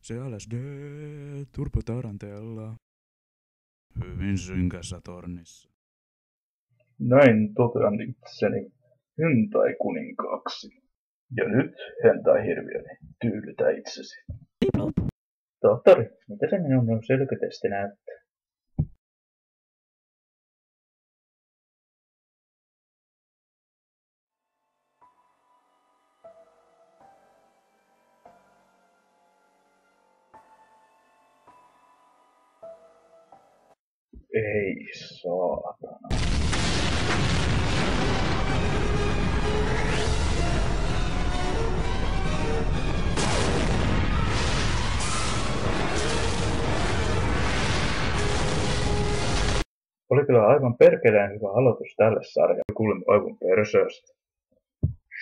Se LSD Turpo Tarantella. Hyvin synkässä tornissa. Näin totean itseni hentai-kuninkaaksi. Ja nyt, hentai-hirviöni, tyydytä itsesi. Tohtori, mitä se minun selkätesti näyttää? Ei saatana. Oli kyllä aivan perkeleen hyvä aloitus tälle sarjalle. Kuulimme aivan perseestä.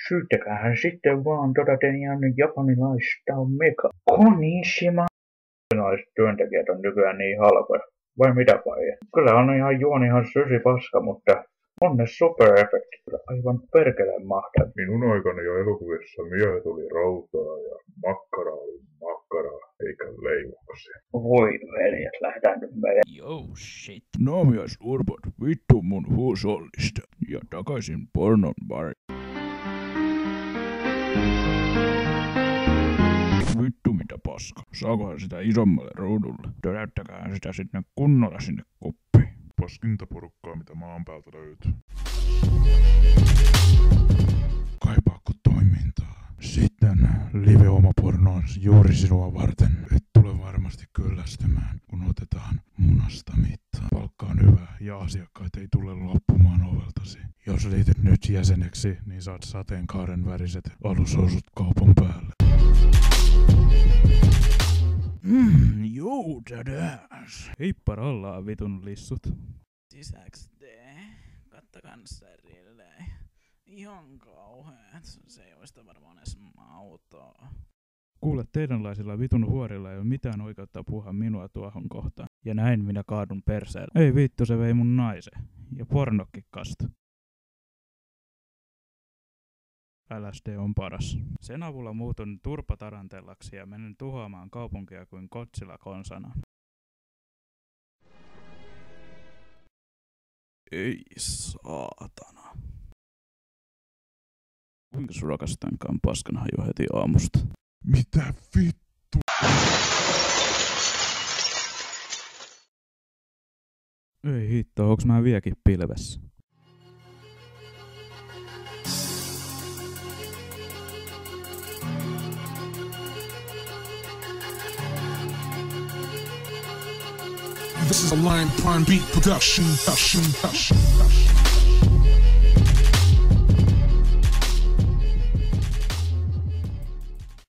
Syyttäkäähän sitten vaan teidän japanilaista meka. Konnichiwa. Naiset työntekijät on nykyään niin halpoja. Vai mitä paija? Kyllä on ihan sysi paska, mutta on ne super-efekti kyllä aivan perkeleen mahtavaa. Minun aikana jo elokuvissa miehet oli rautaa ja makkara oli makkaraa, eikä leivoksia. Voi veljet, lähdetään nyt meidän. Yo shit. Naamias urpot, vittu mun huusollista. Ja takaisin pornon bari. Vittu mitä paska. Saakohan sitä isommalle ruudulle? Töräyttäkäähän sitä sitten kunnolla sinne kuppiin. Paskinta porukkaa mitä maan päältä löytyy. Kaipaako toimintaa? Sitten live-omaporno on juuri sinua varten. Et tule varmasti kyllästymään, kun otetaan munasta mittaa. Palkka on hyvä ja asiakkaat ei tule loppumaan oveltasi. Jos liityt nyt jäseneksi, niin saat sateenkaaren väriset alushousut kaupan päälle. Juu, tädäs. Heippa rollaa vitun lissut. Sisäks tee? Kattakan särille. Ihan kauheet. Se ei oista varmaan edes mautoa. Kuule, teidänlaisilla vitun huorilla ei ole mitään oikeutta puhua minua tuohon kohtaan. Ja näin minä kaadun perseelle. Ei vittu, se vei mun naisen. Ja pornokki kastu. LSD on paras. Sen avulla muutun Turpo Tarantellaksi ja menen tuhoamaan kaupunkia kuin Godzilla konsana. Ei saatana. Kuinka sun rakastankaan paskan haju heti aamusta? Mitä vittu? Ei hitto, onks mä vieläkin pilvessä? This is a Lion Prime Beat production.